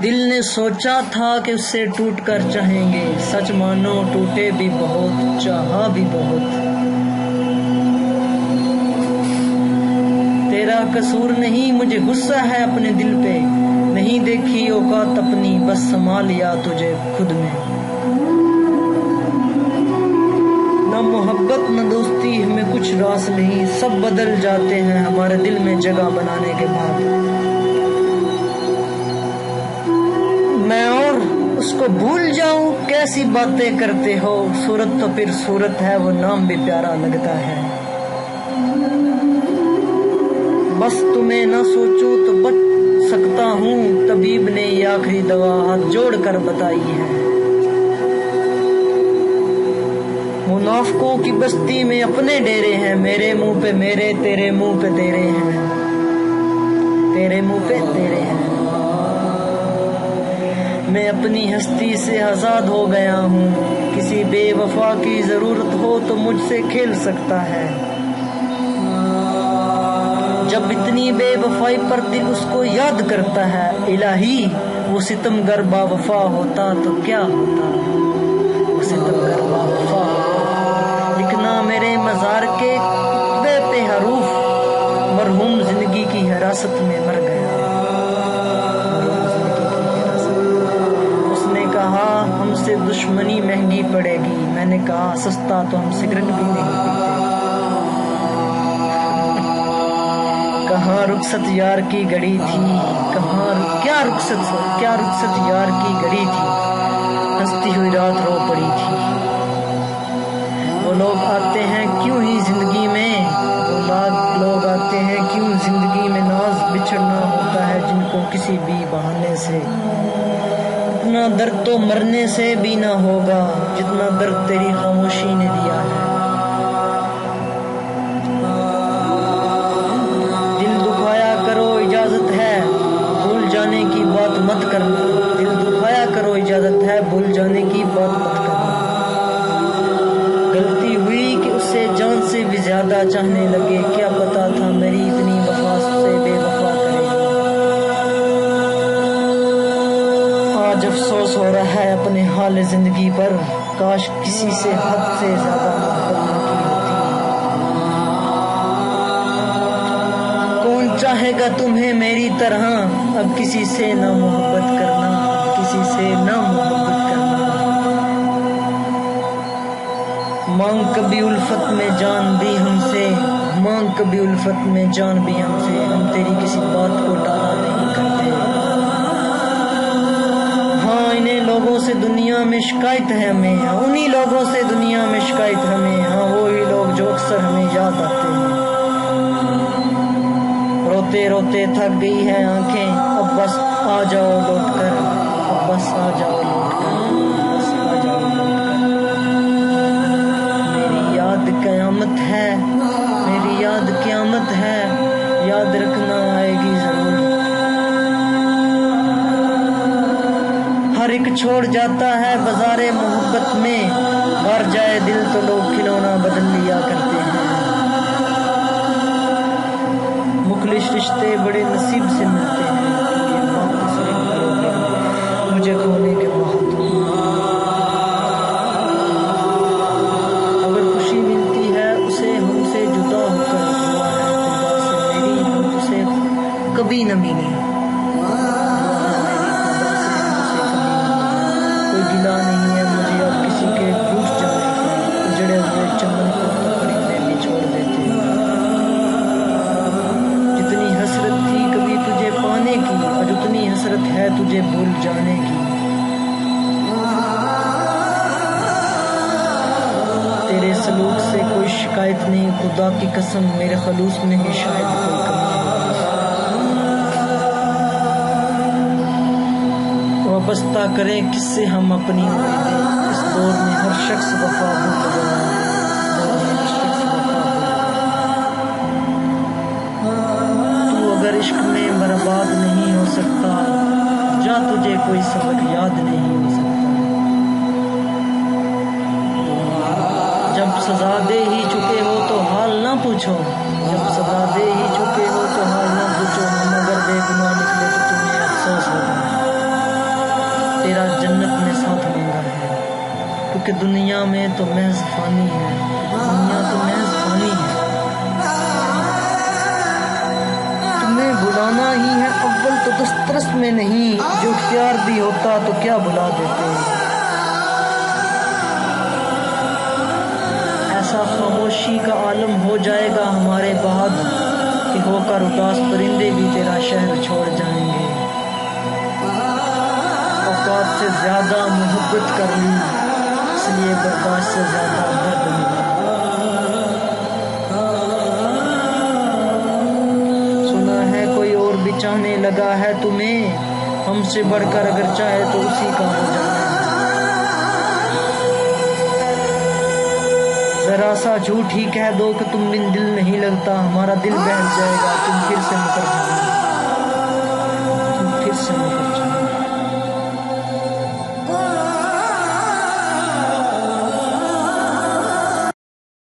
دل نے سوچا تھا کہ اس سے ٹوٹ کر چاہیں گے، سچ مانو ٹوٹے بھی بہت، چاہا بھی بہت۔ تیرا قصور نہیں، مجھے غصہ ہے اپنے دل پہ، نہیں دیکھی اوقات اپنی، بس سما لیا تجھے خود میں۔ نہ محبت نہ دوستی ہمیں کچھ راس نہیں، سب بدل جاتے ہیں ہمارے دل میں جگہ بنانے کے بعد۔ میں اور اس کو بھول جاؤں، کیسی باتیں کرتے ہو، صورت تو پھر صورت ہے، وہ نام بھی پیارا لگتا ہے۔ بس تمہیں نہ سوچوں تو بچ سکتا ہوں، طبیب نے یہ آخری دوا ہاتھ جوڑ کر بتائی ہے۔ منافقوں کی بستی میں اپنے ڈیرے ہیں، میرے منہ پہ میرے، تیرے منہ پہ تیرے ہیں، تیرے منہ پہ تیرے ہیں۔ میں اپنی ہستی سے آزاد ہو گیا ہوں، کسی بے وفا کی ضرورت ہو تو مجھ سے کھیل سکتا ہے۔ جب اتنی بے وفائی پر دل اس کو یاد کرتا ہے، الہی وہ ستم گر با وفا ہوتا تو کیا ہوتا، وہ ستم گر با وفا ہوتا۔ لکھنا میرے مزار کے خطبے پہ حروف، مرحوم زندگی کی حراست میں مر گیا۔ ہم سے دشمنی مہنگی پڑے گی، میں نے کہا سستا تو ہم سگریٹ بھی نہیں پیتے۔ کہاں رخصت یار کی گھڑی تھی، کیا رخصت یار کی گھڑی تھی، ہنستی ہوئی رات رو پڑی تھی۔ وہ لوگ آتے ہیں کیوں ہی زندگی میں، وہ لوگ آتے ہیں کیوں زندگی میں، ناز بچھڑنا ہوتا ہے جن کو کسی بھی بہانے سے۔ اتنا درد تو مرنے سے بھی نہ ہوگا جتنا درد تیری خاموشی نے دیا ہے۔ دل دکھایا کرو اجازت ہے، بھول جانے کی بات مت کرنا، دل دکھایا کرو اجازت ہے، بھول جانے کی بات مت کرنا۔ غلطی ہوئی کہ اسے جان سے بھی زیادہ چاہنے لگے، کیا پتا تھا میری اتنی وفا سے بے وفا کرے گی۔ آج افسوس ہو رہا ہے اپنے حال زندگی پر، کاش کسی سے حد سے زیادہ محبت نہ کی ہوتی۔ کون چاہے گا تمہیں میری طرح، اب کسی سے نہ محبت کرنا، کسی سے نہ محبت کرنا۔ مانگ کبھی الفت میں جان بھی ہم سے، مانگ کبھی الفت میں جان بھی ہم سے، ہم تیری کسی بات کو ٹالا نہیں کرتے۔ انہیں لوگوں سے دنیا میں شکایت ہے ہمیں، انہی لوگوں سے دنیا میں شکایت ہمیں، ہاں وہی لوگ جو اکثر ہمیں یاد آتے ہیں۔ روتے روتے تھک گئی ہے آنکھیں، اب بس آ جاؤ لوٹ کر، اب بس آ جاؤ لوٹ کر، بس آ جاؤ لوٹ کر۔ میری یاد قیامت ہے، میری یاد قیامت ہے، یاد رکھنا آئے گی ضرور۔ ہر ایک چھوڑ جاتا ہے بازار محبت میں، مر جائے دل تو لوگ کھلونا بدل لیا کرتے ہیں۔ مخلص رشتے بڑے نصیب سے ملتے ہیں، یہ بات تسلیم کرو گے مجھے کھونے کے بعد۔ اگر خوشی ملتی ہے اسے ہم سے جدا ہو کر، دعا ہے خدا سے میری ہم اسے کبھی نہ ملے۔ گلا نہیں ہے مجھے اب کسی کے ٹوٹ جانے کا، اجڑے ہوئے چمن کو تو پرندے بھی چھوڑ دیتے ہیں۔ جتنی حسرت تھی کبھی تجھے پانے کی، آج اتنی حسرت ہے تجھے بھول جانے کی۔ تیرے سلوک سے کوئی شکایت نہیں، خدا کی قسم میرے خلوص میں ہی شاید کوئی کمی ہے۔ وابستہ کریں کس سے ہم اپنی امیدیں، اس دور میں ہر شخص وفا بھول گیا ہے، تو اگر عشق میں برباد نہیں ہو سکتا، جا تجھے کوئی سبق یاد نہیں ہو سکتا۔ جب سزا دے ہی چکے ہو تو حال نہ پوچھو، جب سزا دے ہی چکے ہو تو حال نہ پوچھو، ہم اگر بے گناہ نکلے تو تمہیں افسوس ہوگا۔ کہ دنیا میں تو محض فانی ہے، دنیا تو محض فانی ہے، تمہیں بلانا ہی ہے اول تو دسترس میں نہیں، جو اختیار بھی ہوتا تو کیا بلا دیتے۔ ایسا خاموشی کا عالم ہو جائے گا ہمارے بعد کہ ہو کر اداس پرندے بھی تیرا شہر چھوڑ جائیں گے۔ اوقات سے زیادہ محبت کر لی، اس لیے برداشت سے زیادہ درد ملا۔ سنا ہے کوئی اور بھی چاہنے لگا ہے تمہیں، ہم سے بڑھ کر اگر چاہے تو اسی کا ہو جانا۔ ذرا سا جھوٹ ہی کہہ دو کہ تم بن دل نہیں لگتا، ہمارا دل بہل جائے گا، تم پھر سے مکر جانا۔